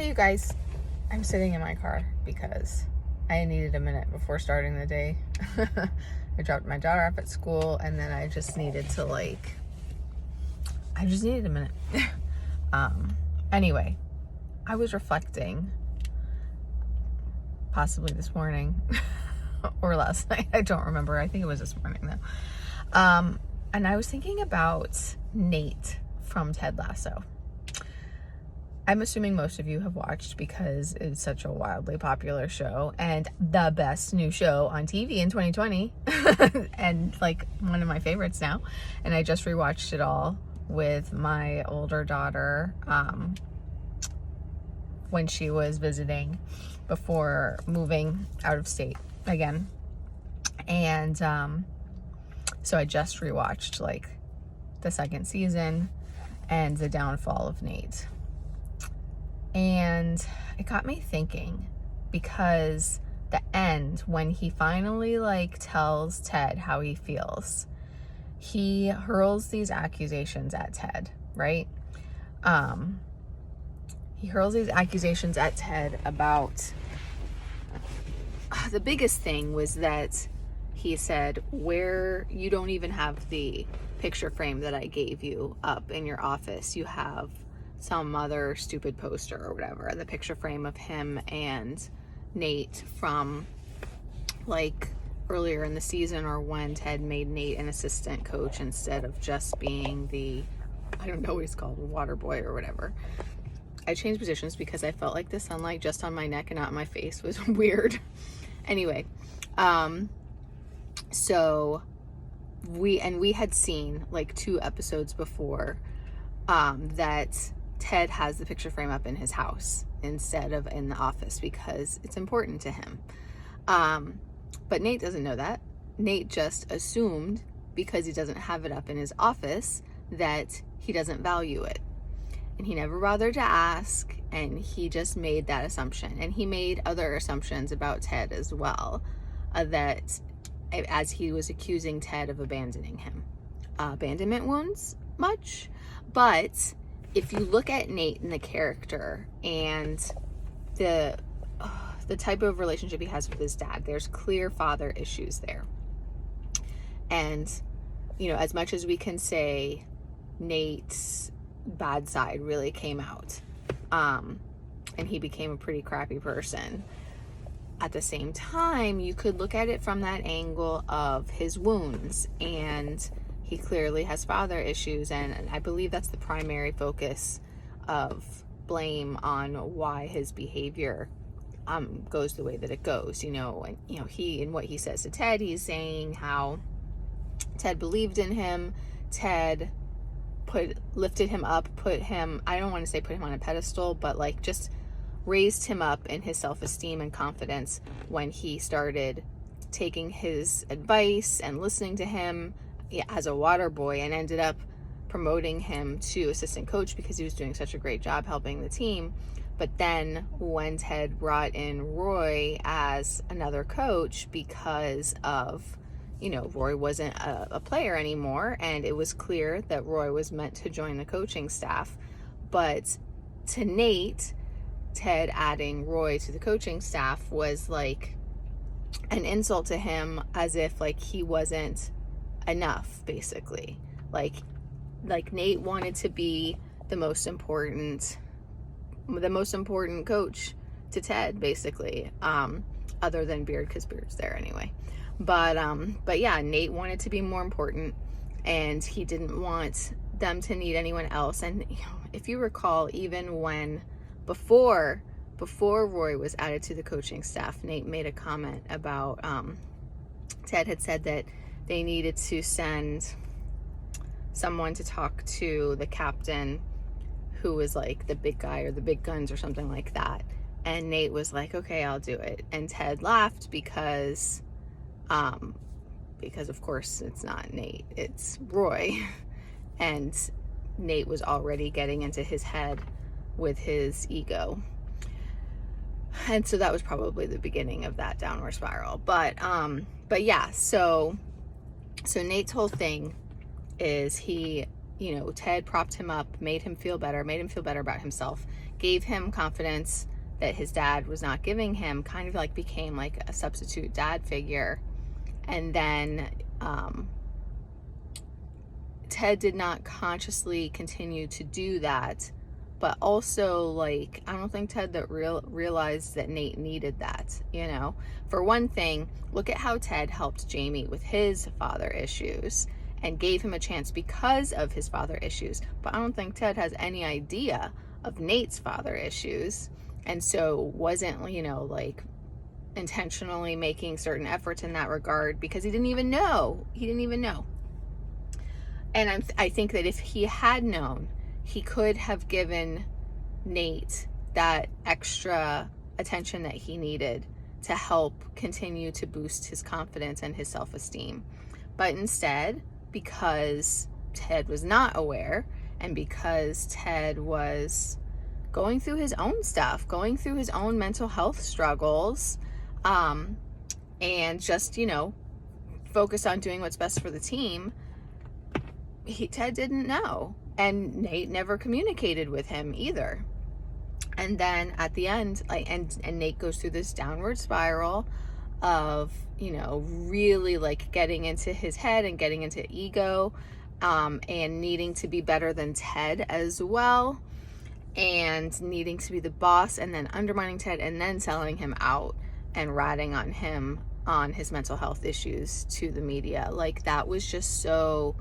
Hey, you guys. I'm sitting in my car because I needed a minute before starting the day. I dropped my daughter off at school, and then I just needed to, I just needed a minute. Anyway, I was reflecting, possibly this morning or last night. I don't remember. I think it was this morning, though. And I was thinking about Nate from Ted Lasso. I'm assuming most of you have watched because it's such a wildly popular show and the best new show on TV in 2020 and one of my favorites now. And I just rewatched it all with my older daughter when she was visiting before moving out of state again. And so I just rewatched the second season and the downfall of Nate. And it got me thinking, because the end, when he finally tells Ted how he feels, he hurls these accusations at Ted, right? He hurls these accusations at Ted about, the biggest thing was that he said, where you don't even have the picture frame that I gave you up in your office, you have some other stupid poster or whatever, the picture frame of him and Nate from earlier in the season, or when Ted made Nate an assistant coach instead of just being the, I don't know what he's called, water boy or whatever. I changed positions because I felt like the sunlight just on my neck and not on my face was weird. Anyway, so we had seen 2 episodes before that Ted has the picture frame up in his house instead of in the office because it's important to him. But Nate doesn't know that. Nate just assumed, because he doesn't have it up in his office, that he doesn't value it. And he never bothered to ask, and he just made that assumption. And he made other assumptions about Ted as well, that as he was accusing Ted of abandoning him. Abandonment wounds much, but if you look at Nate and the character and the type of relationship he has with his dad, there's clear father issues there. And, as much as we can say Nate's bad side really came out, and he became a pretty crappy person, at the same time, you could look at it from that angle of his wounds, and he clearly has father issues, and I believe that's the primary focus of blame on why his behavior goes the way that it goes. And he, in what he says to Ted, he's saying how Ted believed in him, Ted lifted him up, I don't want to say put him on a pedestal, but just raised him up in his self-esteem and confidence when he started taking his advice and listening to him as a water boy, and ended up promoting him to assistant coach because he was doing such a great job helping the team. But then when Ted brought in Roy as another coach because of, Roy wasn't a player anymore, and it was clear that Roy was meant to join the coaching staff. But to Nate, Ted adding Roy to the coaching staff was an insult to him, as if he wasn't enough, basically. Nate wanted to be the most important coach to Ted, basically, other than Beard, because Beard's there anyway. But yeah, Nate wanted to be more important, and he didn't want them to need anyone else. And if you recall, even when before Roy was added to the coaching staff, Nate made a comment about Ted had said that they needed to send someone to talk to the captain, who was the big guy or the big guns or something like that. And Nate was like, okay, I'll do it. And Ted laughed because of course it's not Nate, it's Roy. And Nate was already getting into his head with his ego. And so that was probably the beginning of that downward spiral. But yeah, so Nate's whole thing is Ted propped him up, made him feel better about himself, gave him confidence that his dad was not giving him, kind of like became like a substitute dad figure. And then Ted did not consciously continue to do that, but also, like, I don't think Ted that realized that Nate needed that, you know. For one thing, look at how Ted helped Jamie with his father issues and gave him a chance because of his father issues. But I don't think Ted has any idea of Nate's father issues, and so wasn't, you know, like, intentionally making certain efforts in that regard because he didn't even know. And I think that if he had known, he could have given Nate that extra attention that he needed to help continue to boost his confidence and his self-esteem. But instead, because Ted was not aware, and because Ted was going through his own stuff, going through his own mental health struggles, and just, you know, focused on doing what's best for the team, Ted didn't know. And Nate never communicated with him either. And then at the end, like, and Nate goes through this downward spiral of, you know, really like getting into his head and getting into ego, and needing to be better than Ted as well, and needing to be the boss, and then undermining Ted, and then selling him out and ratting on him on his mental health issues to the media. Like, that was just so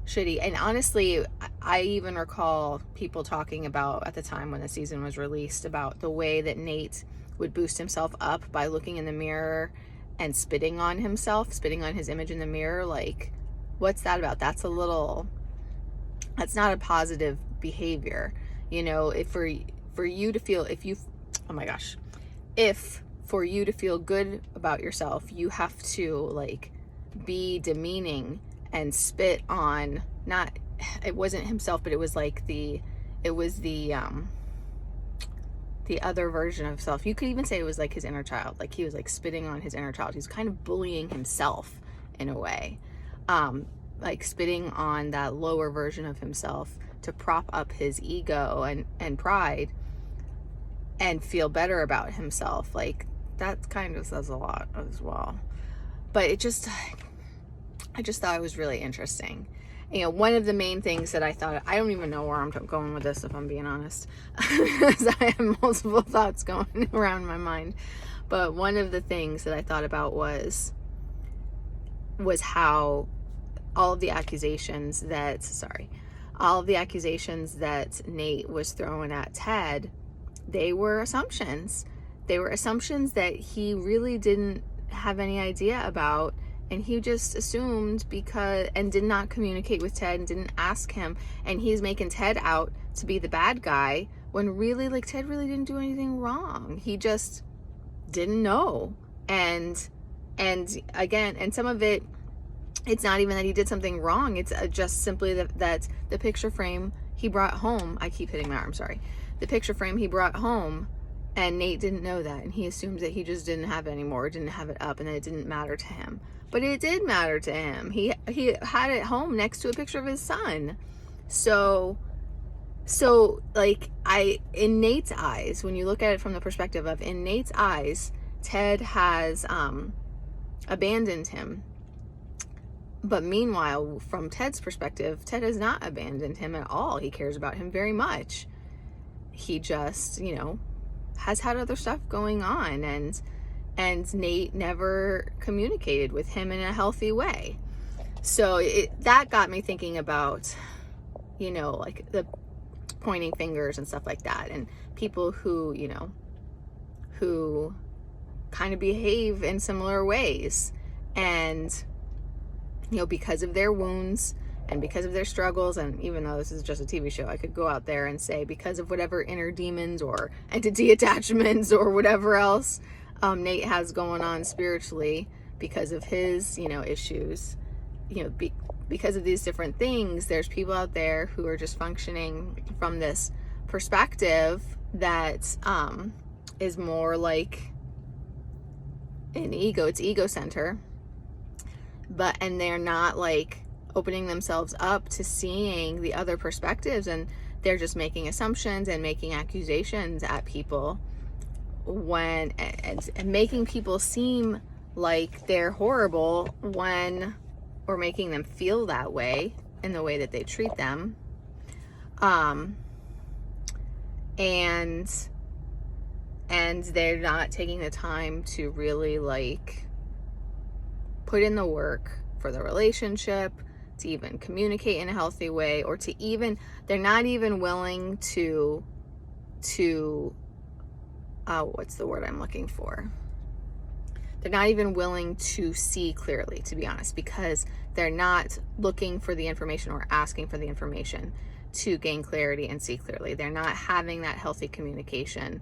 shitty. And honestly, I even recall people talking about, at the time when the season was released, about the way that Nate would boost himself up by looking in the mirror and spitting on himself, spitting on his image in the mirror. Like, what's that about? That's not a positive behavior. You know, if for you to feel, if for you to feel good about yourself, you have to, like, be demeaning and spit on, it wasn't himself, but it was like the other version of self. You could even say it was like his inner child. Like, he was like spitting on his inner child. He's kind of bullying himself in a way, like spitting on that lower version of himself to prop up his ego and pride and feel better about himself. Like, that kind of says a lot as well. But I just thought it was really interesting. You know, one of the main things that I thought, I don't even know where I'm going with this, if I'm being honest, because I have multiple thoughts going around my mind. But one of the things that I thought about was how all of the accusations that Nate was throwing at Ted, they were assumptions. They were assumptions that he really didn't have any idea about. And he just assumed and did not communicate with Ted and didn't ask him. And he's making Ted out to be the bad guy when really, like, Ted really didn't do anything wrong. He just didn't know. And again, and some of it, it's not even that he did something wrong. It's just simply that the picture frame he brought home, I keep hitting my arm, sorry. The picture frame he brought home, and Nate didn't know that. And he assumed that he just didn't have it anymore, didn't have it up, and that it didn't matter to him. But it did matter to him. He had it home next to a picture of his son. So like, in Nate's eyes, when you look at it from the perspective of, in Nate's eyes, Ted has abandoned him. But meanwhile, from Ted's perspective, Ted has not abandoned him at all. He cares about him very much. He just, you know, has had other stuff going on, and Nate never communicated with him in a healthy way. So that got me thinking about, you know, like the pointing fingers and stuff like that, and people who, you know, who kind of behave in similar ways, and, you know, because of their wounds and because of their struggles. And even though this is just a TV show, I could go out there and say, because of whatever inner demons or entity attachments or whatever else Nate has going on spiritually, because of his, you know, issues, you know, because of these different things, there's people out there who are just functioning from this perspective that is more like an ego. It's ego center, and they're not, like, opening themselves up to seeing the other perspectives. And they're just making assumptions and making accusations at people and making people seem like they're horrible when, or making them feel that way in the way that they treat them. And they're not taking the time to really like put in the work for the relationship, to even communicate in a healthy way, or to even, they're not even willing to what's the word I'm looking for? They're not even willing to see clearly, to be honest, because they're not looking for the information or asking for the information to gain clarity and see clearly. They're not having that healthy communication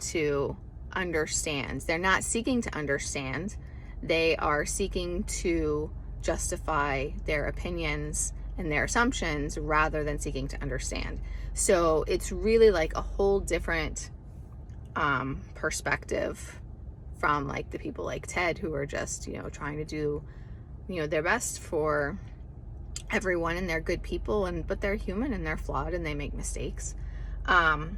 to understand. They're not seeking to understand. They are seeking to justify their opinions and their assumptions rather than seeking to understand. So it's really like a whole different perspective from like the people like Ted, who are just, trying to do, their best for everyone, and they're good people, but they're human and they're flawed and they make mistakes. So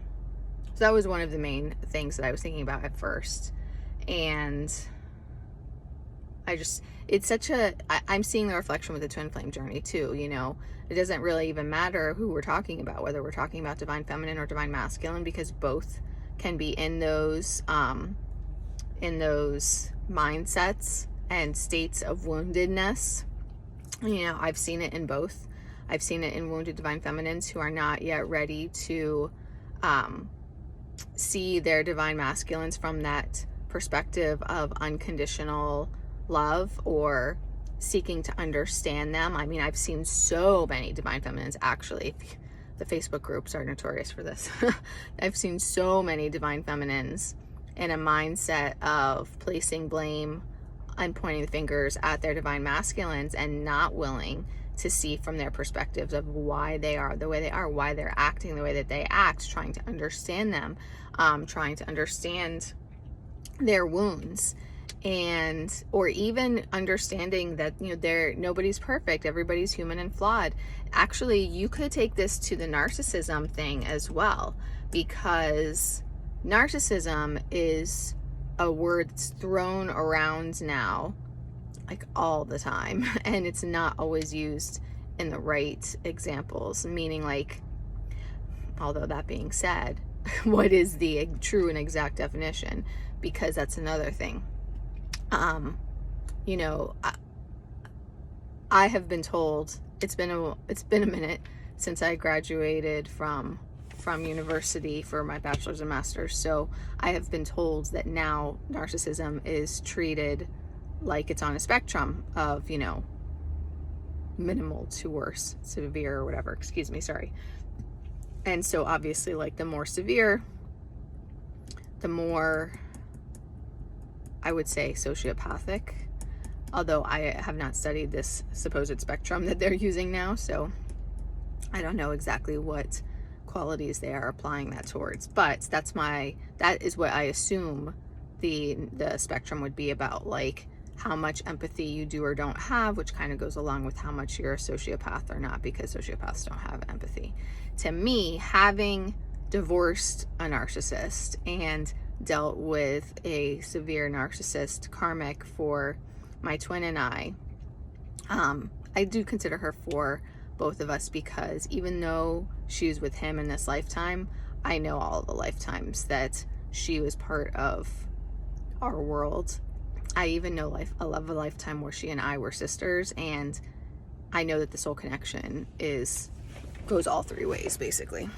that was one of the main things that I was thinking about at first. And I'm seeing the reflection with the twin flame journey too. It doesn't really even matter who we're talking about, whether we're talking about divine feminine or divine masculine, because both can be in those mindsets and states of woundedness. I've seen it in both. I've seen it in wounded divine feminines who are not yet ready to see their divine masculines from that perspective of unconditional love or seeking to understand them. I mean, I've seen so many divine feminines, actually. The Facebook groups are notorious for this. I've seen so many divine feminines in a mindset of placing blame and pointing the fingers at their divine masculines and not willing to see from their perspectives of why they are the way they are, why they're acting the way that they act, trying to understand them, trying to understand their wounds, or even understanding that nobody's perfect, everybody's human and flawed. Actually, you could take this to the narcissism thing as well, because narcissism is a word that's thrown around now like all the time, and it's not always used in the right examples, meaning like, although that being said, what is the true and exact definition? Because that's another thing. I have been told, it's been a minute since I graduated from university for my bachelor's and master's, so I have been told that now narcissism is treated like it's on a spectrum of, minimal to worse, severe or whatever, excuse me, sorry. And so obviously, like, the more severe, the more, I would say, sociopathic, although I have not studied this supposed spectrum that they're using now, so I don't know exactly what qualities they are applying that towards, but that is what I assume the spectrum would be about, like how much empathy you do or don't have, which kind of goes along with how much you're a sociopath or not, because sociopaths don't have empathy. To me, having divorced a narcissist and dealt with a severe narcissist karmic for my twin and I do consider her for both of us, because even though she's with him in this lifetime, I know all the lifetimes that she was part of our world. I even know a lifetime where she and I were sisters, and I know that the soul connection goes all three ways, basically.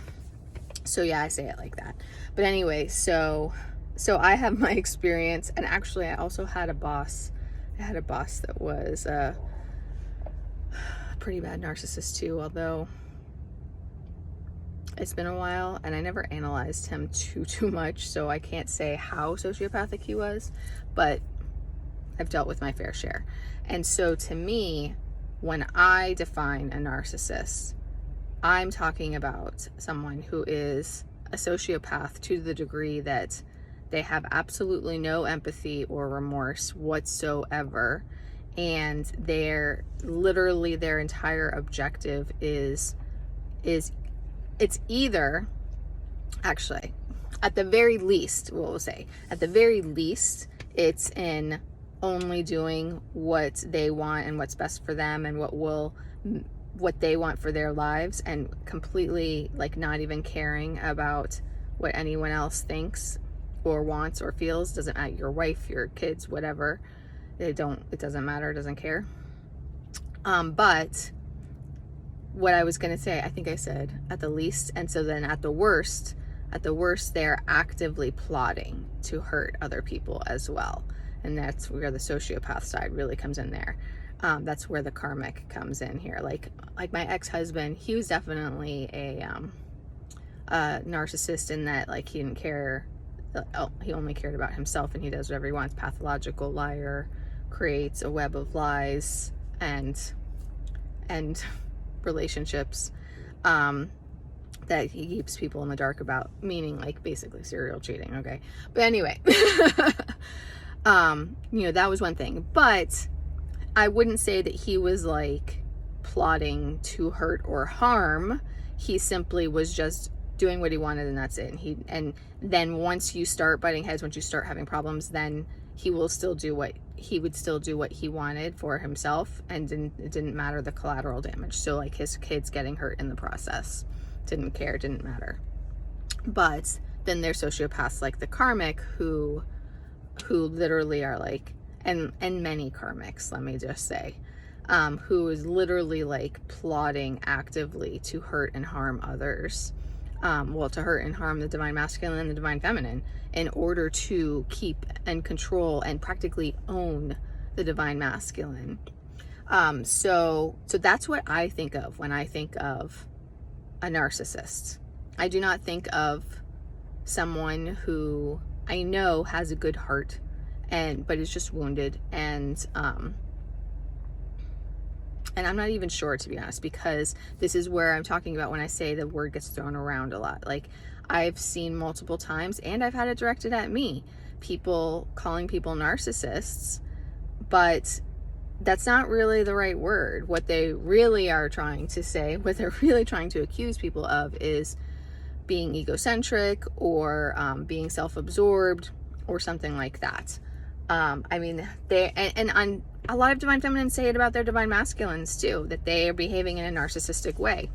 So yeah, I say it like that. But anyway, so I have my experience, and actually I also had a boss. I had a boss that was a pretty bad narcissist too, although it's been a while and I never analyzed him too much, so I can't say how sociopathic he was, but I've dealt with my fair share. And so to me, when I define a narcissist, I'm talking about someone who is a sociopath to the degree that they have absolutely no empathy or remorse whatsoever, and their entire objective is it's either, actually, at the very least, we'll say, at the very least, it's in only doing what they want and what's best for them and what they want for their lives, and completely like not even caring about what anyone else thinks or wants or feels. Doesn't matter, your wife, your kids, whatever, it doesn't matter, doesn't care. But what I was going to say, I think I said at the least. And so then at the worst, they're actively plotting to hurt other people as well. And that's where the sociopath side really comes in there. That's where the karmic comes in here. Like my ex-husband, he was definitely a narcissist in that, like, he didn't care. He only cared about himself, and he does whatever he wants. Pathological liar, creates a web of lies and relationships that he keeps people in the dark about, meaning like basically serial cheating. Okay, but anyway, that was one thing, but I wouldn't say that he was like plotting to hurt or harm. He simply was just doing what he wanted, and that's it. And then once you start butting heads, once you start having problems, then he would still do what he wanted for himself, and it didn't matter the collateral damage. So like his kids getting hurt in the process, didn't matter. But then there's sociopaths like the karmic who literally are like, and many karmics, let me just say, who is literally like plotting actively to hurt and harm others. To hurt and harm the divine masculine and the divine feminine in order to keep and control and practically own the divine masculine. So that's what I think of when I think of a narcissist. I do not think of someone who I know has a good heart but is just wounded, and I'm not even sure, to be honest, because this is where I'm talking about when I say the word gets thrown around a lot. Like, I've seen multiple times, and I've had it directed at me, people calling people narcissists, but that's not really the right word. What they really are trying to say, what they're really trying to accuse people of, is being egocentric or being self-absorbed or something like that. I mean, on a lot of divine feminines say it about their divine masculines too, that they are behaving in a narcissistic way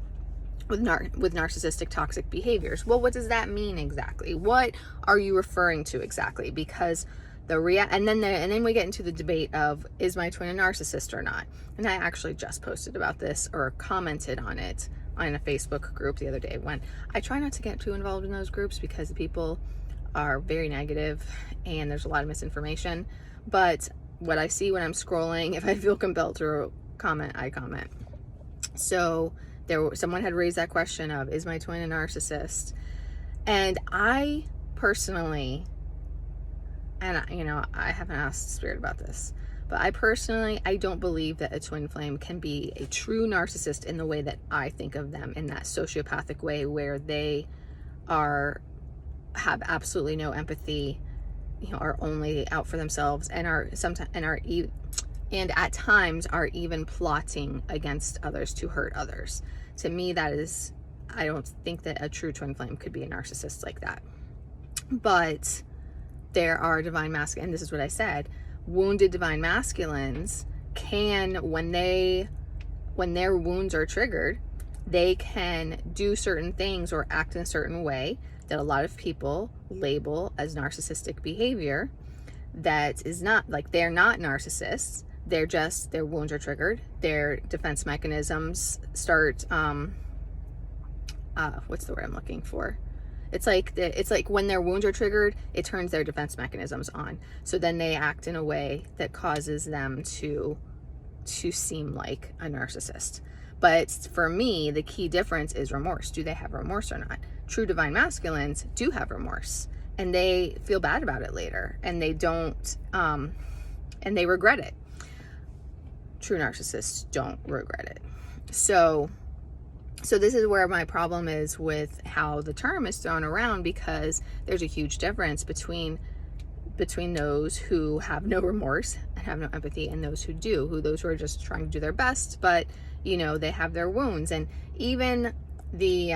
with narcissistic toxic behaviors. Well, what does that mean exactly? What are you referring to exactly? Because and then we get into the debate of, is my twin a narcissist or not? And I actually just posted about this, or commented on it on a Facebook group the other day. When I try not to get too involved in those groups because the people are very negative and there's a lot of misinformation, but what I see when I'm scrolling, if I feel compelled to comment, I comment. So someone had raised that question of, is my twin a narcissist? And I personally, and I haven't asked Spirit about this, but I don't believe that a twin flame can be a true narcissist in the way that I think of them, in that sociopathic way where they have absolutely no empathy, are only out for themselves, and at times are even plotting against others to hurt others. To me, I don't think that a true twin flame could be a narcissist like that. But there are divine masculine, and this is what I said, wounded divine masculines can, when their wounds are triggered, they can do certain things or act in a certain way that a lot of people label as narcissistic behavior. That is not, like, they're not narcissists. They're just, their wounds are triggered. Their defense mechanisms start, what's the word I'm looking for? It's like when their wounds are triggered, it turns their defense mechanisms on. So then they act in a way that causes them to seem like a narcissist. But for me, the key difference is remorse. Do they have remorse or not? True divine masculines do have remorse, and they feel bad about it later, and they don't, and they regret it. True narcissists don't regret it. So this is where my problem is with how the term is thrown around, because there's a huge difference between those who have no remorse and have no empathy, and those who do, those who are just trying to do their best, but they have their wounds. And even the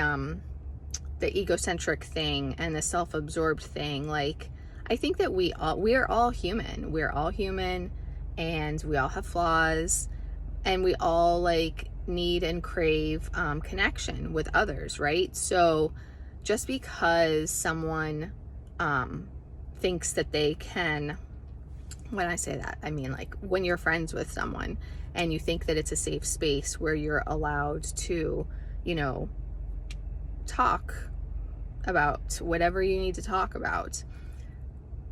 the egocentric thing and the self-absorbed thing, like, I think that we are all human. We're all human, and we all have flaws, and we all like need and crave connection with others, right? So just because someone thinks that they can, when I say that, I mean like when you're friends with someone and you think that it's a safe space where you're allowed to, you know, talk about whatever you need to talk about,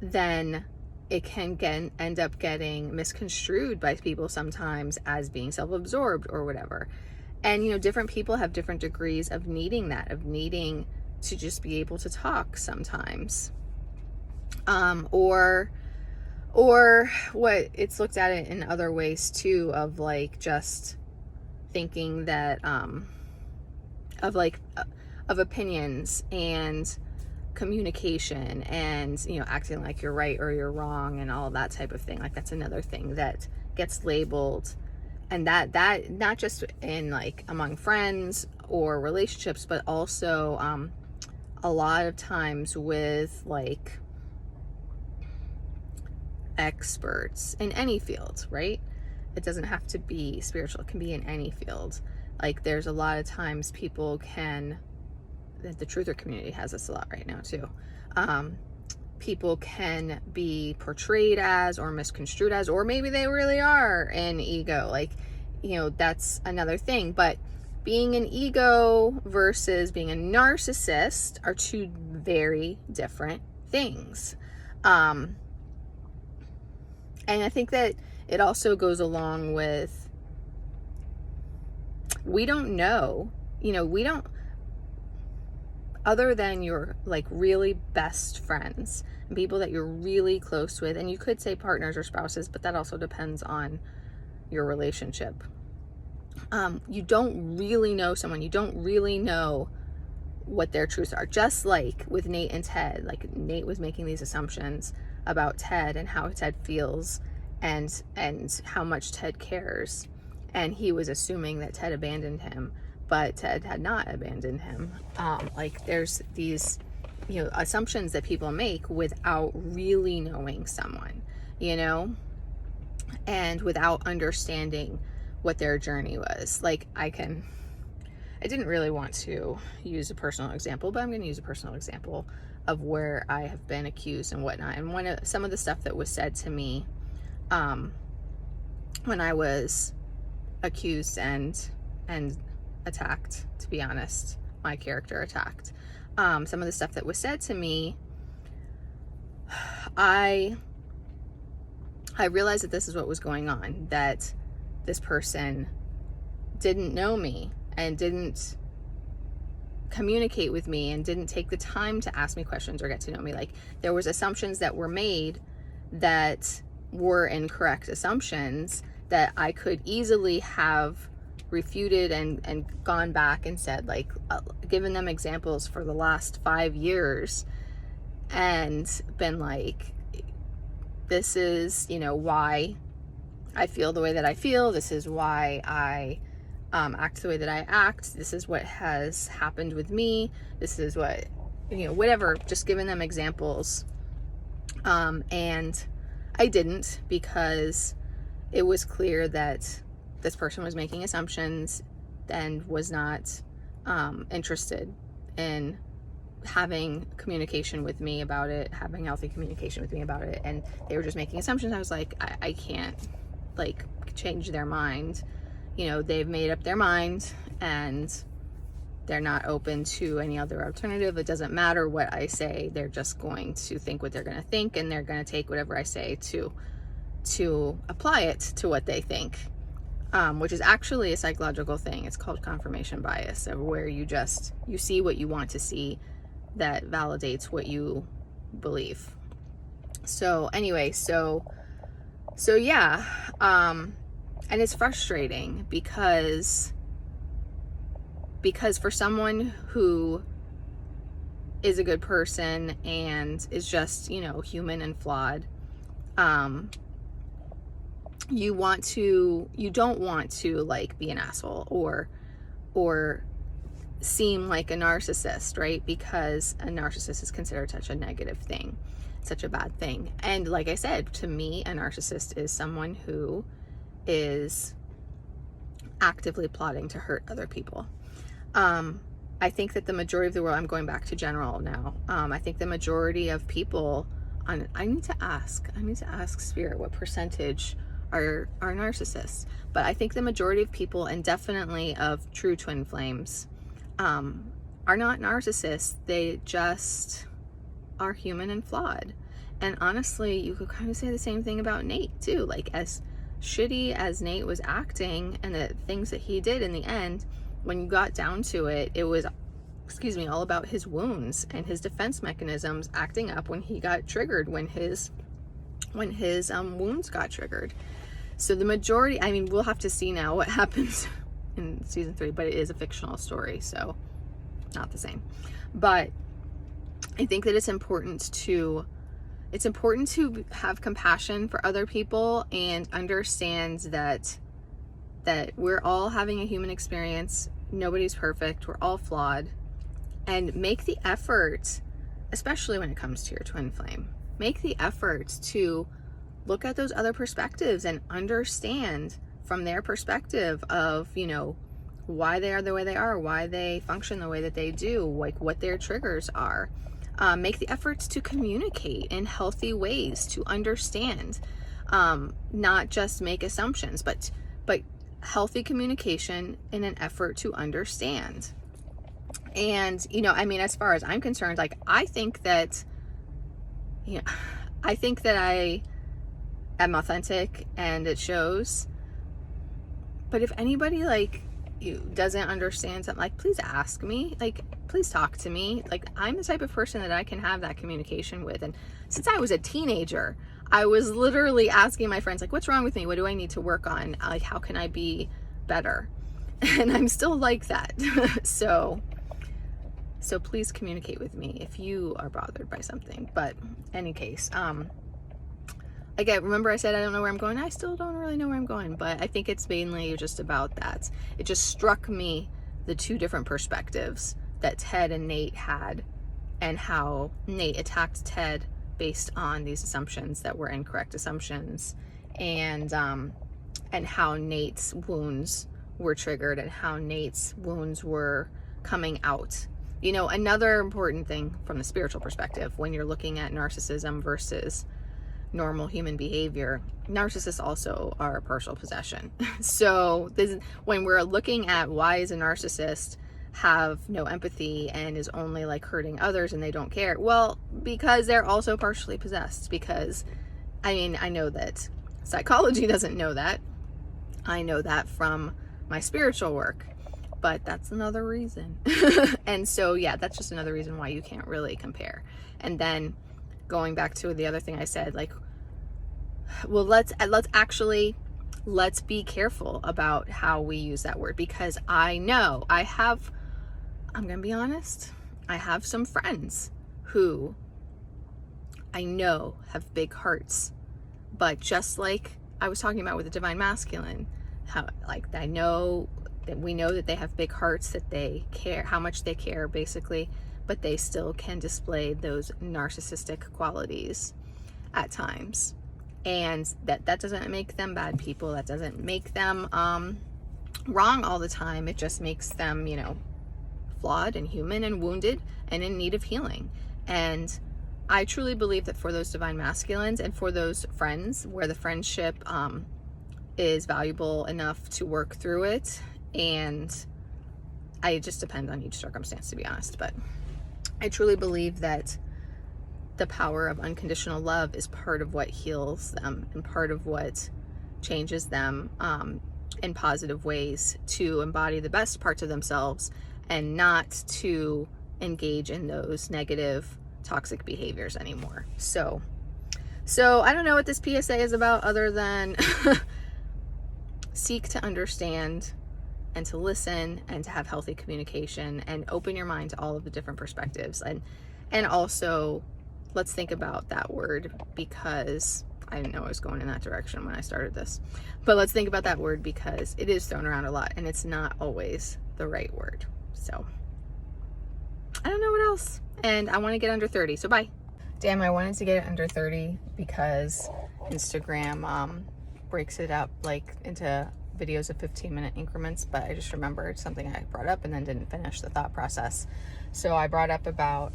then it can end up getting misconstrued by people sometimes as being self-absorbed or whatever. And, you know, different people have different degrees of needing that, of needing to just be able to talk sometimes. Or what it's looked at it in other ways too, of like just thinking that, of opinions and communication and, you know, acting like you're right or you're wrong and all that type of thing. Like, that's another thing that gets labeled, and that not just in like among friends or relationships, but also a lot of times with like experts in any field, right? It doesn't have to be spiritual, it can be in any field. Like, there's a lot of times people can, the truther community has this a lot right now too, people can be portrayed as or misconstrued as, or maybe they really are an ego, like, you know, that's another thing. But being an ego versus being a narcissist are two very different things. And I think that it also goes along with, we don't know, you know, we don't, other than your like really best friends and people that you're really close with, and you could say partners or spouses, but that also depends on your relationship. You don't really know someone, you don't really know what their truths are. Just like with Nate and Ted, like Nate was making these assumptions about Ted and how Ted feels and how much Ted cares, and he was assuming that Ted abandoned him, but Ted had not abandoned him. Like, there's these, you know, assumptions that people make without really knowing someone, you know, and without understanding what their journey was. Like, I didn't really want to use a personal example, but I'm going to use a personal example of where I have been accused and whatnot. And some of the stuff that was said to me when I was accused and attacked, to be honest, my character attacked, some of the stuff that was said to me, I realized that this is what was going on, that this person didn't know me and didn't communicate with me and didn't take the time to ask me questions or get to know me. Like, there was assumptions that were made that were incorrect assumptions that I could easily have refuted and gone back and said, like, given them examples for the last 5 years and been like, this is, you know, why I feel the way that I feel. This is why I act the way that I act. This is what has happened with me. This is what, you know, whatever, just giving them examples. And I didn't, because it was clear that this person was making assumptions and was not interested in having communication with me about it, having healthy communication with me about it, and they were just making assumptions. I was like, I can't like change their mind. You know, they've made up their mind and they're not open to any other alternative. It doesn't matter what I say, they're just going to think what they're going to think, and they're going to take whatever I say to apply it to what they think, which is actually a psychological thing. It's called confirmation bias, of where you see what you want to see that validates what you believe. So anyway, so yeah, and it's frustrating because for someone who is a good person and is just, you know, human and flawed, you don't want to like be an asshole or seem like a narcissist, right? Because a narcissist is considered such a negative thing, such a bad thing. And like I said, to me, a narcissist is someone who is actively plotting to hurt other people. I think that the majority of the world, I'm going back to general now. I think the majority of people I need to ask Spirit what percentage are narcissists. But I think the majority of people, and definitely of true twin flames, are not narcissists. They just are human and flawed. And honestly, you could kind of say the same thing about Nate too. Like, as shitty as Nate was acting and the things that he did in the end, when you got down to it, it was, all about his wounds and his defense mechanisms acting up when he got triggered, when his wounds got triggered. So the majority, I mean, we'll have to see now what happens in season 3, but it is a fictional story, so not the same. But I think that it's important to have compassion for other people and understand that we're all having a human experience. Nobody's perfect. We're all flawed. And make the effort, especially when it comes to your twin flame, make the effort to look at those other perspectives and understand from their perspective of, why they are the way they are, why they function the way that they do, like what their triggers are. Make the efforts to communicate in healthy ways, to understand, not just make assumptions, but healthy communication in an effort to understand. And, as far as I'm concerned, like, I think that I am authentic and it shows. But if anybody doesn't understand something, please ask me, please talk to me. I'm the type of person that I can have that communication with. And since I was a teenager, I was literally asking my friends, what's wrong with me? What do I need to work on? How can I be better? And I'm still like that. So please communicate with me if you are bothered by something. But any case, again, remember I said I don't know where I'm going. I still don't really know where I'm going, but I think it's mainly just about that. It just struck me, the two different perspectives that Ted and Nate had, and how Nate attacked Ted based on these assumptions that were incorrect assumptions, and how Nate's wounds were triggered and how Nate's wounds were coming out. Another important thing from the spiritual perspective, when you're looking at narcissism versus normal human behavior, narcissists also are a partial possession. So when we're looking at why is a narcissist have no empathy and is only hurting others and they don't care, well, because they're also partially possessed. Because I know that psychology doesn't know that. I know that from my spiritual work, but that's another reason. And so yeah, that's just another reason why you can't really compare. And then going back to the other thing I said, well, let's be careful about how we use that word, because I'm gonna be honest, I have some friends who I know have big hearts, but just like I was talking about with the divine masculine, how we know that they have big hearts, that they care, how much they care basically, but they still can display those narcissistic qualities at times. And that doesn't make them bad people. That doesn't make them wrong all the time. It just makes them, flawed and human and wounded and in need of healing. And I truly believe that for those divine masculines and for those friends where the friendship is valuable enough to work through it, and it just depends on each circumstance, to be honest. But I truly believe that the power of unconditional love is part of what heals them and part of what changes them in positive ways to embody the best parts of themselves and not to engage in those negative, toxic behaviors anymore. So I don't know what this PSA is about, other than seek to understand and to listen and to have healthy communication and open your mind to all of the different perspectives. And also, let's think about that word, because I didn't know I was going in that direction when I started this. But let's think about that word, because it is thrown around a lot and it's not always the right word. So I don't know what else. And I want to get under 30, so bye. Damn, I wanted to get it under 30 because Instagram breaks it up like into videos of 15-minute increments, but I just remembered something I brought up and then didn't finish the thought process. So I brought up about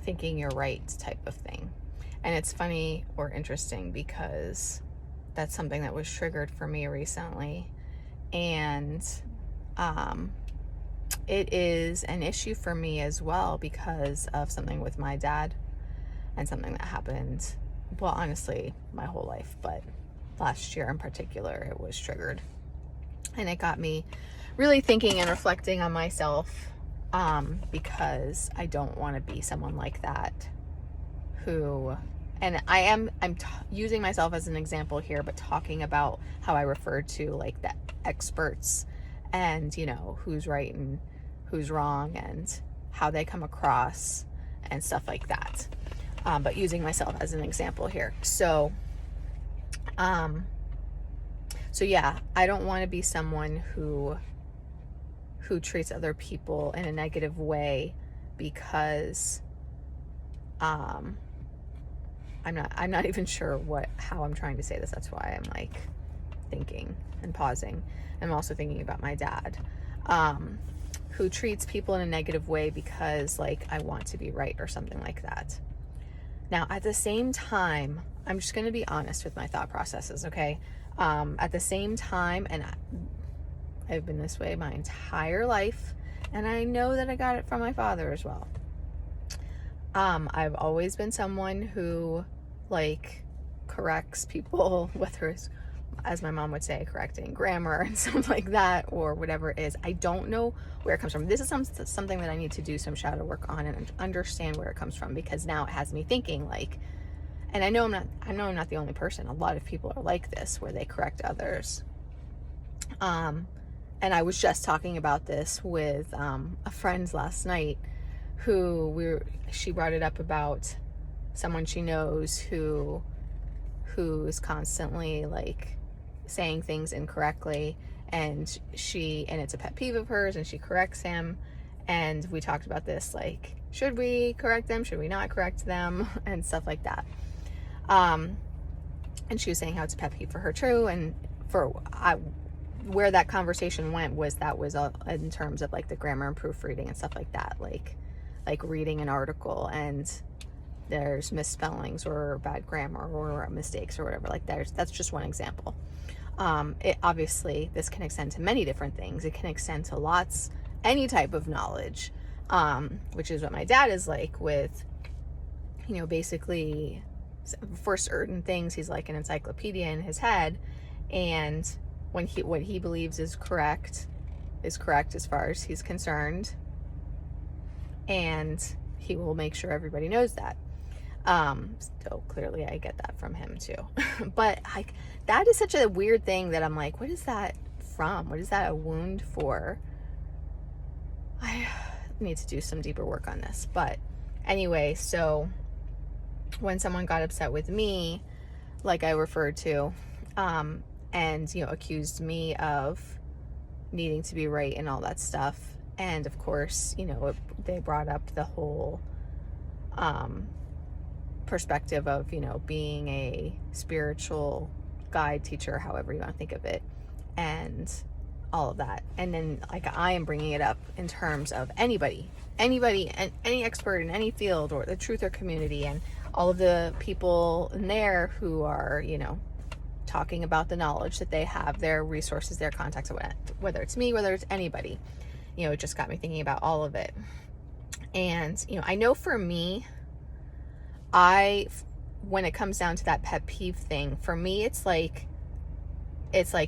thinking you're right type of thing. And it's funny or interesting because that's something that was triggered for me recently. And it is an issue for me as well because of something with my dad and something that happened, well, honestly, my whole life, but last year in particular, it was triggered. And it got me really thinking and reflecting on myself, because I don't want to be someone like that who, and I'm using myself as an example here, but talking about how I refer to like the experts and, you know, who's right and who's wrong and how they come across and stuff like that. But using myself as an example here. So yeah, I don't want to be someone who treats other people in a negative way because I'm not even sure how I'm trying to say this. That's why I'm like thinking and pausing. I'm also thinking about my dad, who treats people in a negative way because like I want to be right or something like that. Now, at the same time, I'm just going to be honest with my thought processes, okay? At the same time, and I've been this way my entire life, and I know that I got it from my father as well. I've always been someone who like corrects people, whether it's, as my mom would say, correcting grammar and stuff like that, or whatever it is. I don't know where it comes from. This is something that I need to do some shadow work on and understand where it comes from, because now it has me thinking like, and I know I'm not the only person. A lot of people are like this, where they correct others. And I was just talking about this with a friend last night, she brought it up about someone she knows who's constantly like saying things incorrectly, and it's a pet peeve of hers, and she corrects him. And we talked about this, like, should we correct them, should we not correct them, and stuff like that. And she was saying how it's a pet peeve for her too, and where that conversation went was in terms of like the grammar and proofreading and stuff like that, like reading an article and there's misspellings or bad grammar or mistakes or whatever. Like that's just one example. It obviously, this can extend to many different things. It can extend to any type of knowledge, which is what my dad is like with, you know, basically for certain things, he's like an encyclopedia in his head. And what he believes is correct as far as he's concerned. And he will make sure everybody knows that. So clearly I get that from him too. But like, that is such a weird thing that I'm like, what is that from? What is that a wound for? I need to do some deeper work on this. But anyway, so when someone got upset with me, like I referred to, and, you know, accused me of needing to be right and all that stuff. And of course, you know, they brought up the whole, perspective of, you know, being a spiritual guide, teacher, however you want to think of it, and all of that. And then like I am bringing it up in terms of anybody and any expert in any field, or the truther community, and all of the people in there who are, you know, talking about the knowledge that they have, their resources, their contacts, whether it's me, whether it's anybody. You know, it just got me thinking about all of it. And, you know, I know for me, when it comes down to that pet peeve thing, for me, it's like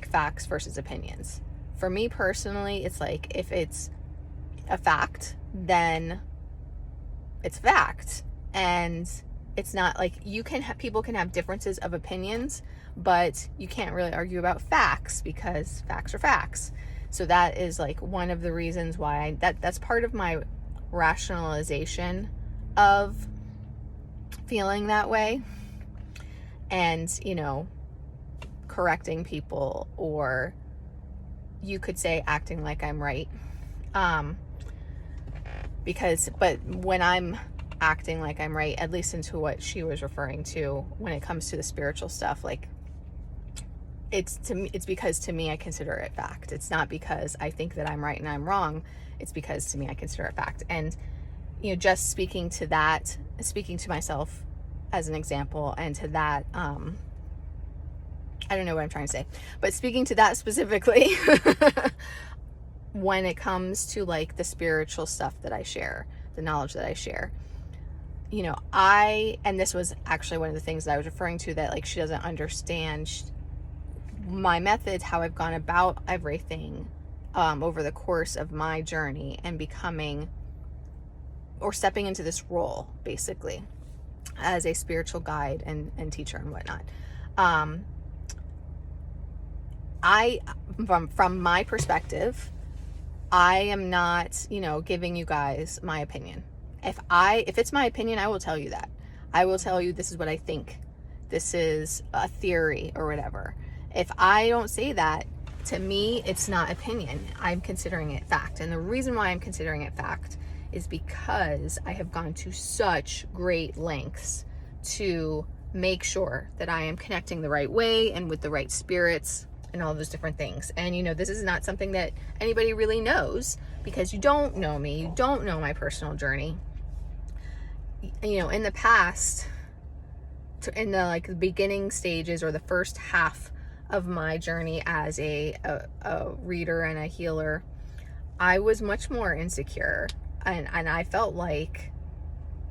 facts versus opinions. For me personally, it's like, if it's a fact, then it's fact. And it's not like people can have differences of opinions, but you can't really argue about facts because facts are facts. So that is like one of the reasons why that's part of my rationalization of feeling that way, and, you know, correcting people, or you could say acting like I'm right. but when I'm acting like I'm right, at least into what she was referring to when it comes to the spiritual stuff, like, it's because to me I consider it fact. It's not because I think that I'm right and I'm wrong. It's because to me I consider it fact. And just speaking to myself as an example, and to that, I don't know what I'm trying to say, but speaking to that specifically, when it comes to like the spiritual stuff that I share, the knowledge that I share, and this was actually one of the things that I was referring to, that like she doesn't understand my methods, how I've gone about everything over the course of my journey and becoming, or stepping into this role basically as a spiritual guide and teacher and whatnot. From my perspective, I am not, giving you guys my opinion. If it's my opinion, I will tell you that. I will tell you this is what I think. This is a theory or whatever. If I don't say that, to me, it's not opinion. I'm considering it fact. And the reason why I'm considering it fact is because I have gone to such great lengths to make sure that I am connecting the right way and with the right spirits and all those different things. And this is not something that anybody really knows, because you don't know me, you don't know my personal journey. In the past, in the like the beginning stages or the first half of my journey as a reader and a healer, I was much more insecure, and I felt like,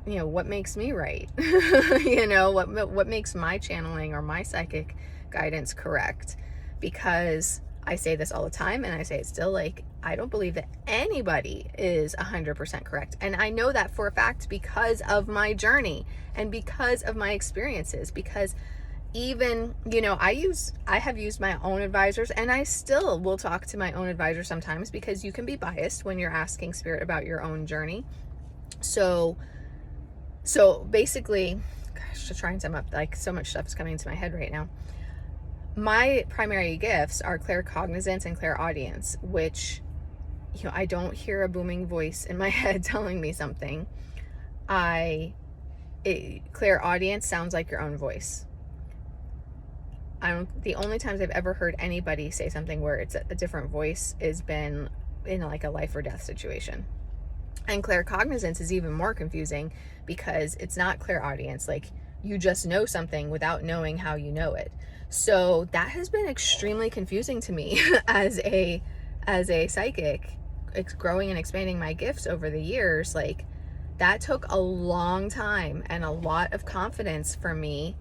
what makes me right? What makes my channeling or my psychic guidance correct? Because I say this all the time, and I say it still, like, I don't believe that anybody is 100% correct. And I know that for a fact because of my journey and because of my experiences, because even, I have used my own advisors, and I still will talk to my own advisor sometimes, because you can be biased when you're asking spirit about your own journey. So basically, gosh, to try and sum up, like, so much stuff is coming into my head right now. My primary gifts are claircognizance and clairaudience, which, I don't hear a booming voice in my head telling me something. Clairaudience sounds like your own voice. The only times I've ever heard anybody say something where it's a different voice has been in like a life or death situation. And claircognizance is even more confusing, because it's not clairaudience. Like, you just know something without knowing how you know it. So that has been extremely confusing to me as a psychic, growing and expanding my gifts over the years. Like, that took a long time and a lot of confidence for me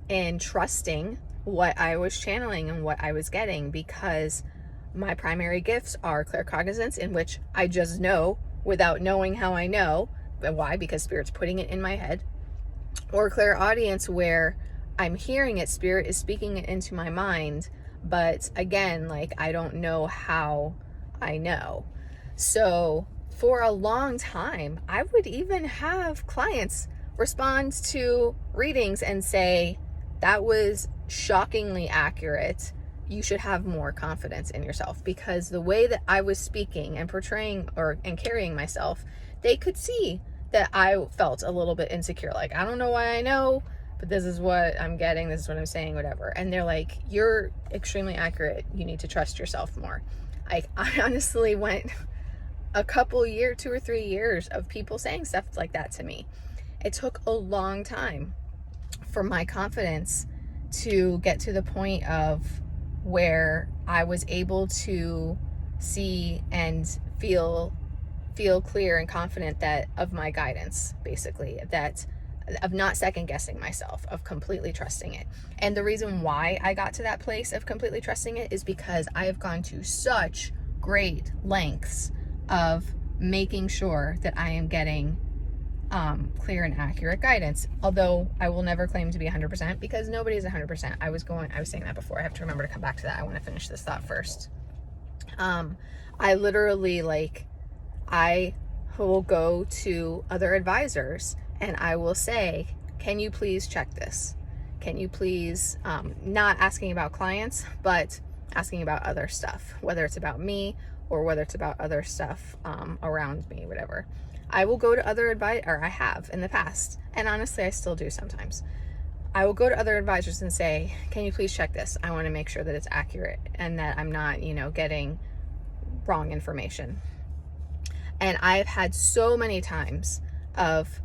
in trusting what I was channeling and what I was getting, because my primary gifts are claircognizance, in which I just know without knowing how I know. But why? Because Spirit's putting it in my head. Or clairaudience, where I'm hearing it, Spirit is speaking it into my mind, but again, like, I don't know how I know. So for a long time, I would even have clients respond to readings and say, that was shockingly accurate. You should have more confidence in yourself, because the way that I was speaking and portraying and carrying myself, they could see that I felt a little bit insecure. Like, I don't know why I know, but this is what I'm getting, this is what I'm saying, whatever. And they're like, you're extremely accurate. You need to trust yourself more. I honestly went a couple years, 2 or 3 years of people saying stuff like that to me. It took a long time for my confidence to get to the point of where I was able to see and feel clear and confident that of my guidance, basically, that of not second guessing myself, of completely trusting it. And the reason why I got to that place of completely trusting it is because I have gone to such great lengths of making sure that I am getting clear and accurate guidance. Although I will never claim to be 100%, because nobody is 100%. I was saying that before. I have to remember to come back to that. I want to finish this thought first. I literally, like, I will go to other advisors and I will say, can you please check this? Can you please, not asking about clients, but asking about other stuff, whether it's about me or whether it's about other stuff around me, whatever. I will go to other or I have in the past, and honestly I still do sometimes. I will go to other advisors and say, can you please check this? I want to make sure that it's accurate and that I'm not, getting wrong information. And I've had so many times of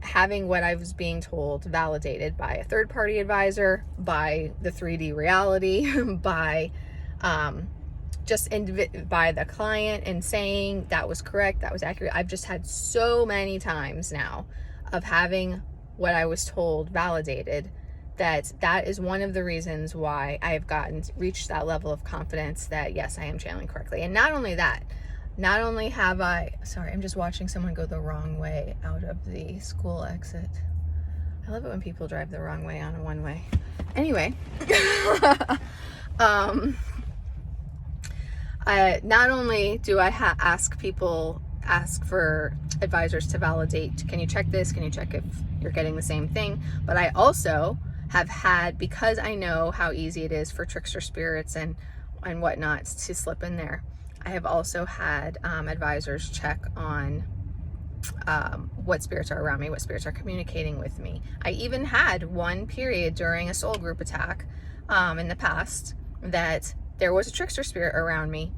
having what I was being told validated by a third party advisor, by the 3D reality, by by the client, and saying that was correct, that was accurate. I've just had so many times now of having what I was told validated, that is one of the reasons why I've reached that level of confidence that yes, I am channeling correctly. And not only that, not only have sorry, I'm just watching someone go the wrong way out of the school exit. I love it when people drive the wrong way on a one-way. Anyway, not only do I ask for advisors to validate, can you check this? Can you check if you're getting the same thing? But I also have had, because I know how easy it is for trickster spirits and whatnot to slip in there, I have also had advisors check on what spirits are around me, what spirits are communicating with me. I even had one period during a soul group attack in the past that there was a trickster spirit around me,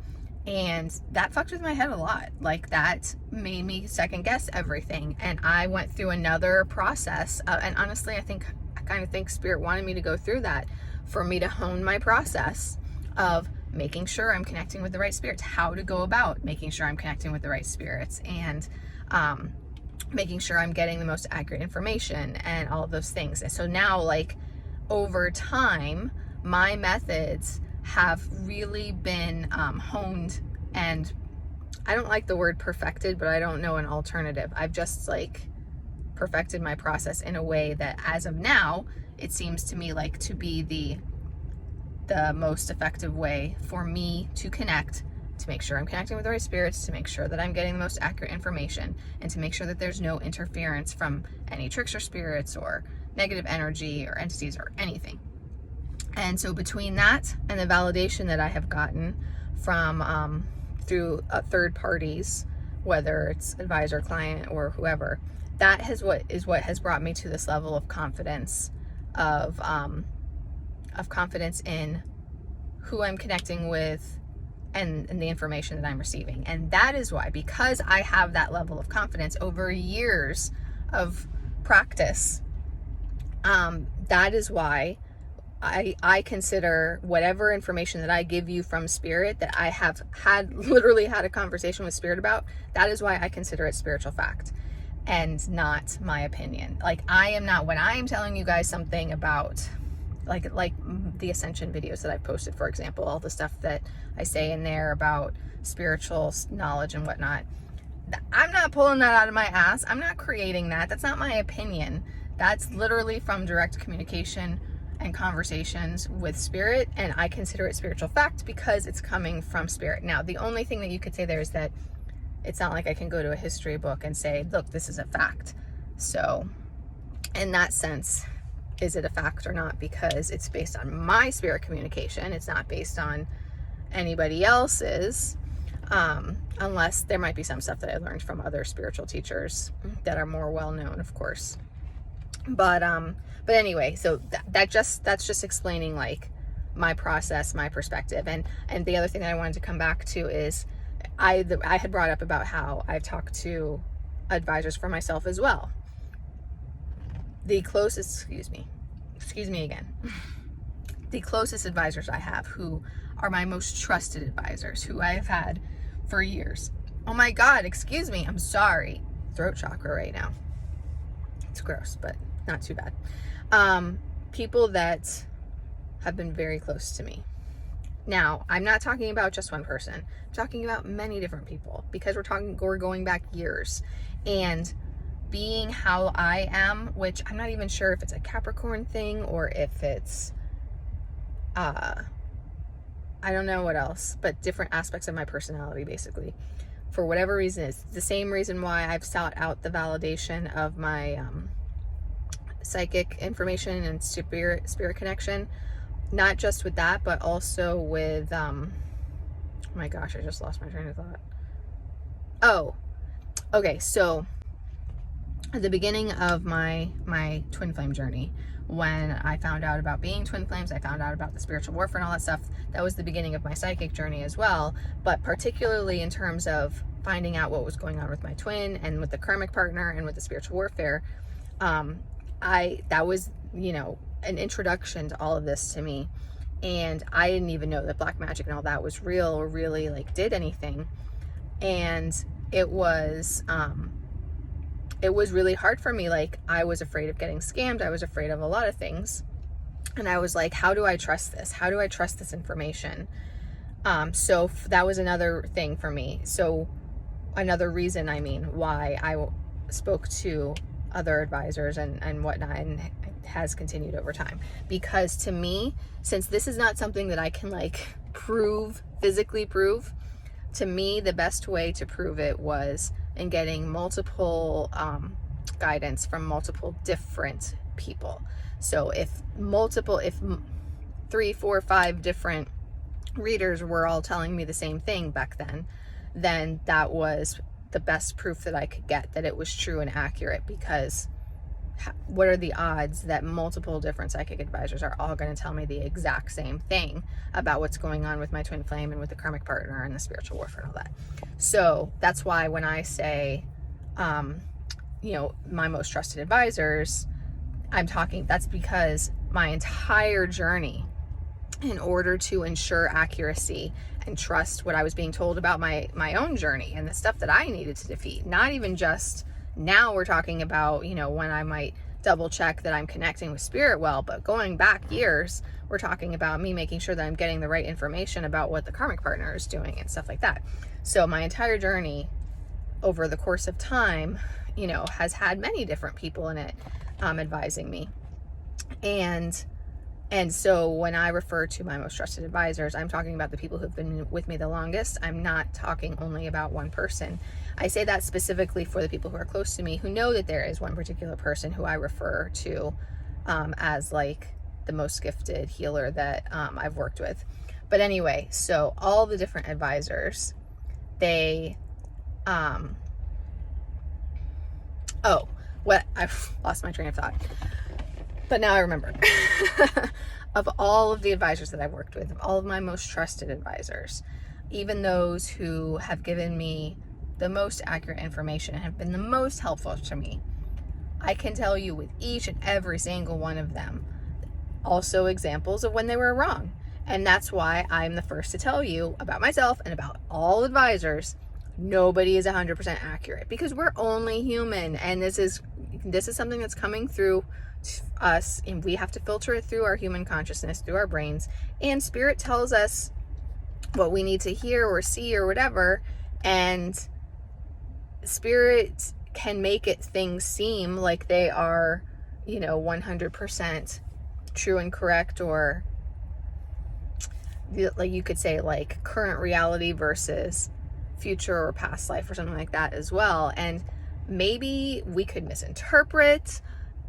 and that fucked with my head a lot. Like, that made me second guess everything, and I went through another process, and honestly I kind of think spirit wanted me to go through that for me to hone my process of making sure I'm connecting with the right spirits, how to go about making sure I'm connecting with the right spirits, and making sure I'm getting the most accurate information and all of those things. And so now, like, over time, my methods have really been honed, and I don't like the word perfected, but I don't know an alternative. I've just perfected my process in a way that as of now, it seems to me like to be the most effective way for me to connect, to make sure I'm connecting with the right spirits, to make sure that I'm getting the most accurate information, and to make sure that there's no interference from any trickster spirits or negative energy or entities or anything. And so between that and the validation that I have gotten from through third parties, whether it's advisor, client, or whoever, that is what has brought me to this level of confidence, of confidence in who I'm connecting with and the information that I'm receiving. And that is why, because I have that level of confidence over years of practice, that is why I consider whatever information that I give you from spirit, that I have literally had a conversation with spirit about, that is why I consider it spiritual fact and not my opinion. Like, I am not, when I am telling you guys something about like the ascension videos that I've posted, for example, all the stuff that I say in there about spiritual knowledge and whatnot, I'm not pulling that out of my ass. I'm not creating that. That's not my opinion. That's literally from direct communication and conversations with spirit, and I consider it spiritual fact because it's coming from spirit. Now, the only thing that you could say there is that it's not like I can go to a history book and say, look, this is a fact. So in that sense, is it a fact or not? Because it's based on my spirit communication. It's not based on anybody else's, unless there might be some stuff that I learned from other spiritual teachers that are more well known, of course. But anyway, so that's just explaining like my process, my perspective. And the other thing that I wanted to come back to is I had brought up about how I've talked to advisors for myself as well. The closest, excuse me again. The closest advisors I have, who are my most trusted advisors, who I have had for years. Oh my God, excuse me, I'm sorry. Throat chakra right now. It's gross, but not too bad. People that have been very close to me. Now, I'm not talking about just one person. I'm talking about many different people, because we're going back years. And being how I am, which I'm not even sure if it's a Capricorn thing or if it's I don't know what else, but different aspects of my personality, basically. For whatever reason, it's the same reason why I've sought out the validation of my psychic information and spirit connection. Not just with that, but also with oh my gosh, I just lost my train of thought. Oh, Okay, so at the beginning of my twin flame journey, when I found out about being twin flames, I found out about the spiritual warfare and all that stuff. That was the beginning of my psychic journey as well. But particularly in terms of finding out what was going on with my twin and with the karmic partner and with the spiritual warfare, that was, an introduction to all of this to me. And I didn't even know that black magic and all that was real or really like did anything. And it was really hard for me. Like, I was afraid of getting scammed. I was afraid of a lot of things. And I was like, how do I trust this? How do I trust this information? So that was another thing for me. So another reason, why I spoke to other advisors and whatnot, and has continued over time. Because to me, since this is not something that I can like physically prove, to me, the best way to prove it was in getting multiple guidance from multiple different people. So if 3, 4, 5 different readers were all telling me the same thing back then that was the best proof that I could get that it was true and accurate. Because what are the odds that multiple different psychic advisors are all going to tell me the exact same thing about what's going on with my twin flame and with the karmic partner and the spiritual warfare and all that? So that's why when I say, my most trusted advisors, that's because my entire journey, in order to ensure accuracy and trust what I was being told about my own journey and the stuff that I needed to defeat, not even just now we're talking about, when I might double check that I'm connecting with spirit well, but going back years, we're talking about me making sure that I'm getting the right information about what the karmic partner is doing and stuff like that. So my entire journey over the course of time, has had many different people in it advising me. And so when I refer to my most trusted advisors, I'm talking about the people who've been with me the longest. I'm not talking only about one person. I say that specifically for the people who are close to me, who know that there is one particular person who I refer to as like the most gifted healer that I've worked with. But anyway, so all the different advisors, I've lost my train of thought. But now I remember. Of all of the advisors that I've worked with, of all of my most trusted advisors, even those who have given me the most accurate information and have been the most helpful to me, I can tell you with each and every single one of them, also examples of when they were wrong. And that's why I'm the first to tell you about myself and about all advisors. Nobody is 100% accurate, because we're only human, and this is something that's coming through us, and we have to filter it through our human consciousness, through our brains, and spirit tells us what we need to hear or see or whatever, and spirit can make things seem like they are 100% true and correct, or like you could say like current reality versus future or past life or something like that as well. And maybe we could misinterpret.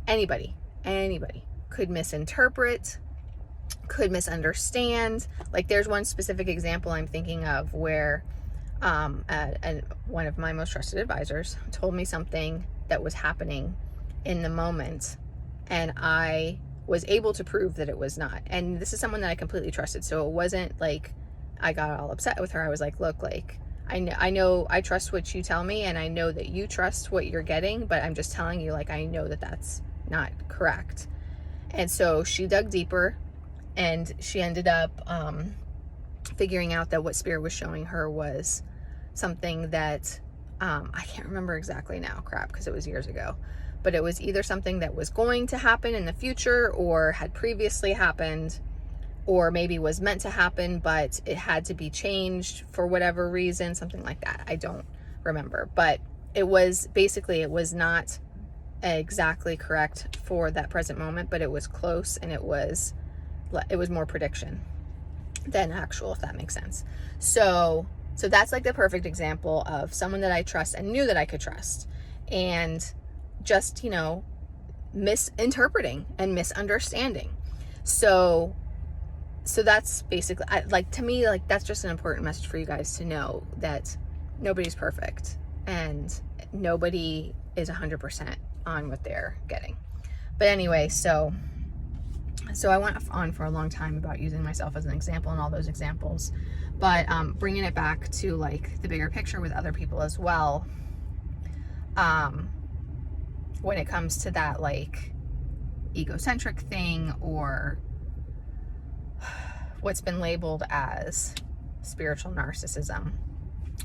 Anybody could misinterpret, could misunderstand. Like, there's one specific example I'm thinking of where one of my most trusted advisors told me something that was happening in the moment, and I was able to prove that it was not. And this is someone that I completely trusted, so it wasn't like I got all upset with her. I was like, look, like, I know I trust what you tell me, and I know that you trust what you're getting, but I'm just telling you, like, I know that that's not correct. And so she dug deeper, and she ended up figuring out that what spirit was showing her was something that I can't remember exactly now, because it was years ago, but it was either something that was going to happen in the future, or had previously happened, or maybe was meant to happen, but it had to be changed for whatever reason, something like that. I don't remember, but it was not exactly correct for that present moment, but it was close, and it was more prediction than actual, if that makes sense. So that's like the perfect example of someone that I trust and knew that I could trust, and just, misinterpreting and misunderstanding. So that's basically, to me, like, that's just an important message for you guys to know, that nobody's perfect, and nobody is 100% on what they're getting. But anyway, so I went on for a long time about using myself as an example and all those examples, but bringing it back to like the bigger picture with other people as well. When it comes to that like egocentric thing, or what's been labeled as spiritual narcissism,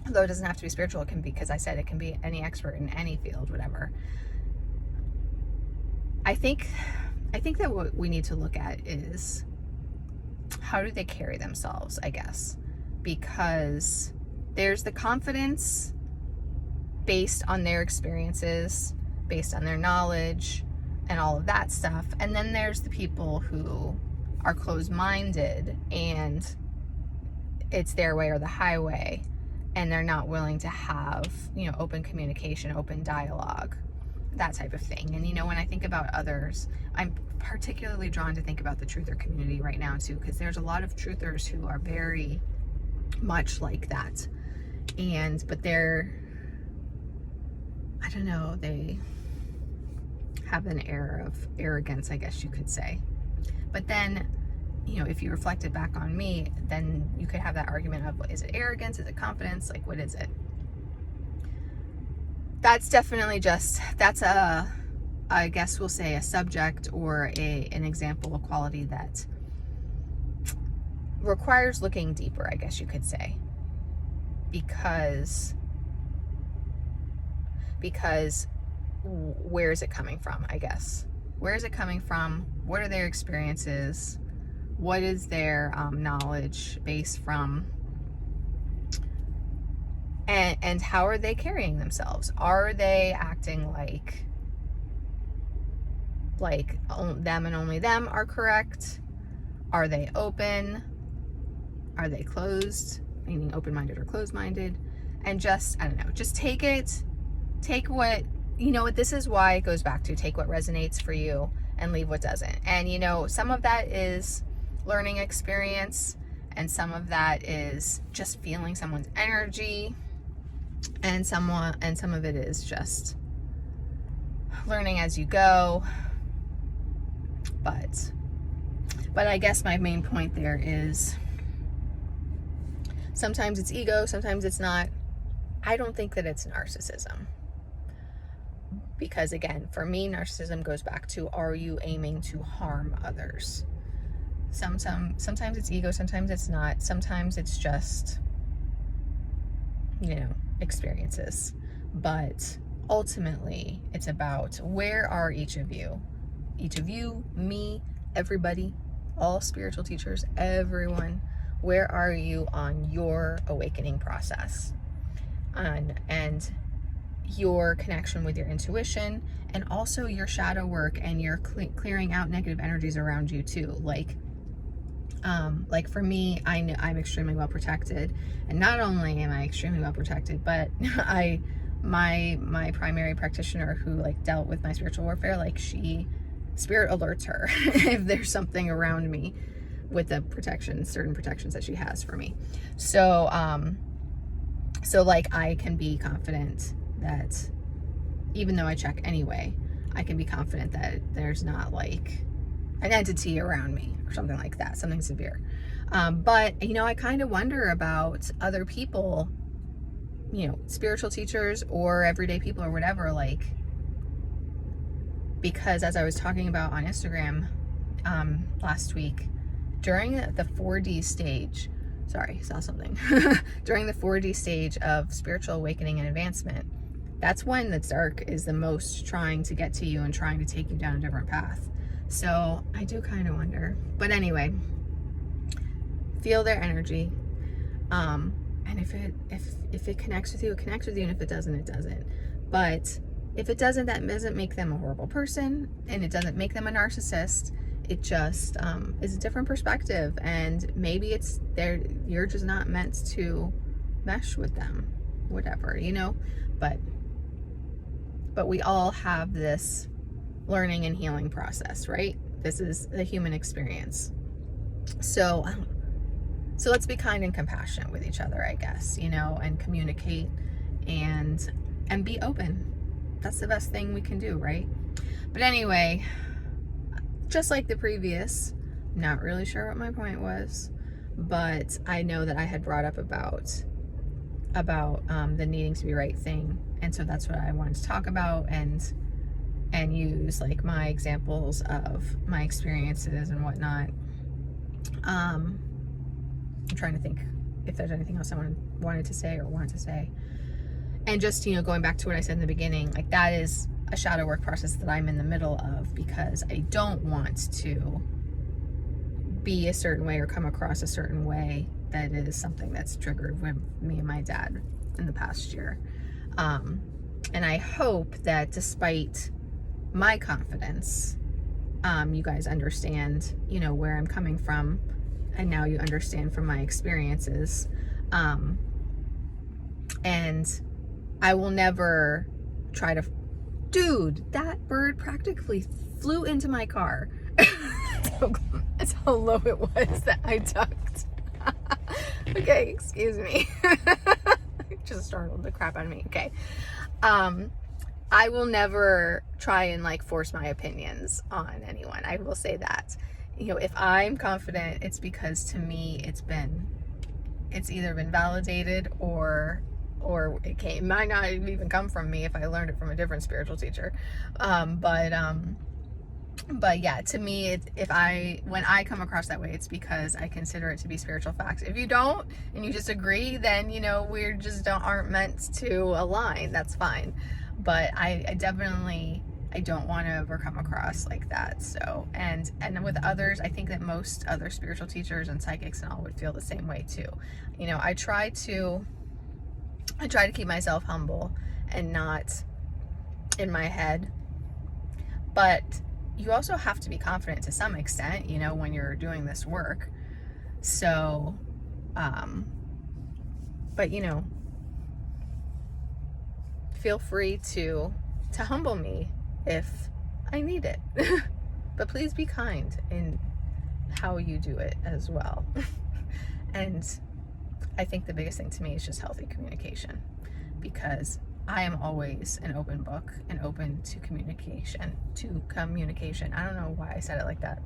although it doesn't have to be spiritual, it can be, because I said it can be any expert in any field, whatever. I think that what we need to look at is how do they carry themselves, I guess, because there's the confidence based on their experiences, based on their knowledge and all of that stuff, and then there's the people who are closed-minded and it's their way or the highway, and they're not willing to have, you know, open communication, open dialogue, that type of thing. And, you know, when I think about others, I'm particularly drawn to think about the truther community right now too, because there's a lot of truthers who are very much like that. But they're, I don't know, they have an air of arrogance, I guess you could say. But then, you know, if you reflect it back on me, then you could have that argument of, is it arrogance? Is it confidence? Like, what is it? That's definitely just, that's a, I guess we'll say a subject or an example of quality that requires looking deeper, I guess you could say. Because where is it coming from, I guess? Where is it coming from? What are their experiences? What is their knowledge based from? And how are they carrying themselves? Are they acting like them and only them are correct? Are they open? Are they closed? Meaning open-minded or closed-minded? And just, I don't know, just take what, you know what, this is why it goes back to take what resonates for you and leave what doesn't. And, you know, some of that is learning experience, and some of that is just feeling someone's energy, and some of it is just learning as you go. But I guess my main point there is sometimes it's ego, sometimes it's not. I don't think that it's narcissism. Because again, for me, narcissism goes back to, are you aiming to harm others? Sometimes it's ego, sometimes it's not. Sometimes it's just, you know, experiences. But ultimately, it's about, where are each of you? Each of you, me, everybody, all spiritual teachers, everyone. Where are you on your awakening process? And your connection with your intuition, and also your shadow work, and your clearing out negative energies around you too. Like for me, I know I'm extremely well protected, and not only am I extremely well protected, but my primary practitioner who like dealt with my spiritual warfare, like spirit alerts her if there's something around me with the certain protections that she has for me. So like I can be confident that even though I check anyway, I can be confident that there's not like an entity around me or something like that, something severe. But, you know, I kind of wonder about other people, you know, spiritual teachers or everyday people or whatever, like, because as I was talking about on Instagram last week, during the 4D stage, sorry, saw something. During the 4D stage of spiritual awakening and advancement, that's when the dark is the most trying to get to you and trying to take you down a different path. So I do kind of wonder. But anyway, feel their energy. And if it connects with you, it connects with you. And if it doesn't, it doesn't. But if it doesn't, that doesn't make them a horrible person. And it doesn't make them a narcissist. It just is a different perspective, and maybe you're just not meant to mesh with them, whatever, you know. But we all have this learning and healing process, right? This is the human experience. So let's be kind and compassionate with each other, I guess, you know, and communicate, and and be open. That's the best thing we can do, right? But anyway, just like the previous, not really sure what my point was, but I know that I had brought up about the needing to be right thing, and so that's what I wanted to talk about and use like my examples of my experiences and whatnot. I'm trying to think if there's anything else I wanted to say or wanted to say. And just, going back to what I said in the beginning, like that is a shadow work process that I'm in the middle of, because I don't want to be a certain way or come across a certain way that is something that's triggered with me and my dad in the past year. And I hope that despite my confidence, you guys understand, where I'm coming from, and now you understand from my experiences. And I will never try to, dude, that bird practically flew into my car. That's how low it was that I ducked. Okay, excuse me. Just startled the crap out of me. Okay. I will never try and like force my opinions on anyone. I will say that. If I'm confident, it's because to me it's either been validated or it might not even come from me if I learned it from a different spiritual teacher. But yeah, to me, when I come across that way, it's because I consider it to be spiritual facts. If you don't and you disagree, then we just aren't meant to align. That's fine. But I definitely don't want to ever come across like that. So and with others, I think that most other spiritual teachers and psychics and all would feel the same way too. I try to keep myself humble and not in my head, but you also have to be confident to some extent, when you're doing this work. So, but feel free to humble me if I need it. But please be kind in how you do it as well. And I think the biggest thing to me is just healthy communication, because I am always an open book and open to communication. I don't know why I said it like that.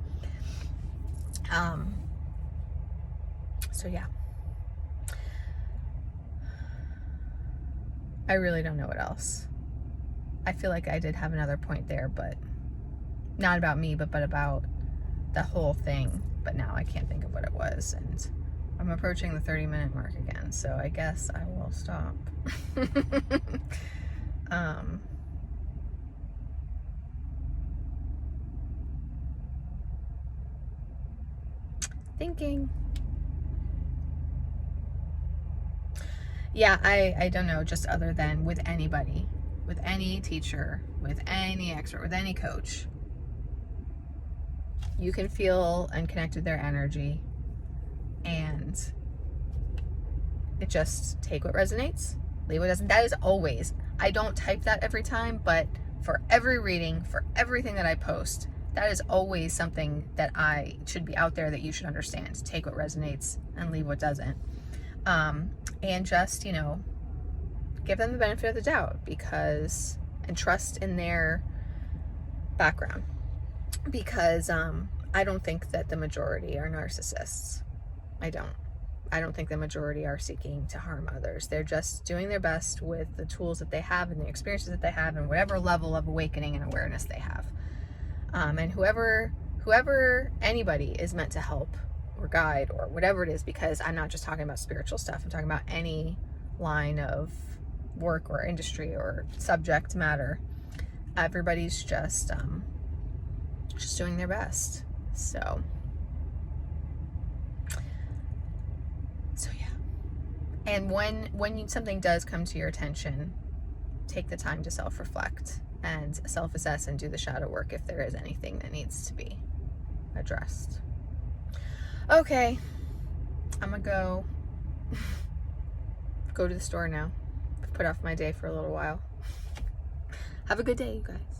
So yeah. I really don't know what else. I feel like I did have another point there, but not about me, but about the whole thing. But now I can't think of what it was, and I'm approaching the 30-minute mark again, so I guess I will stop. Thinking. Yeah, I don't know, just other than with anybody, with any teacher, with any expert, with any coach, you can feel and connect with their energy, and it just take what resonates, leave what doesn't. That is always, I don't type that every time, but for every reading, for everything that I post, that is always something that I should be out there, that you should understand. Take what resonates and leave what doesn't. And just, give them the benefit of the doubt, and trust in their background, because I don't think that the majority are narcissists. I don't think the majority are seeking to harm others. They're just doing their best with the tools that they have and the experiences that they have and whatever level of awakening and awareness they have. And whoever anybody is meant to help or guide or whatever it is, because I'm not just talking about spiritual stuff. I'm talking about any line of work or industry or subject matter. Everybody's just doing their best. So yeah. And when something does come to your attention, take the time to self-reflect and self-assess and do the shadow work if there is anything that needs to be addressed. Okay, I'm gonna go to the store now. I've put off my day for a little while. Have a good day, you guys.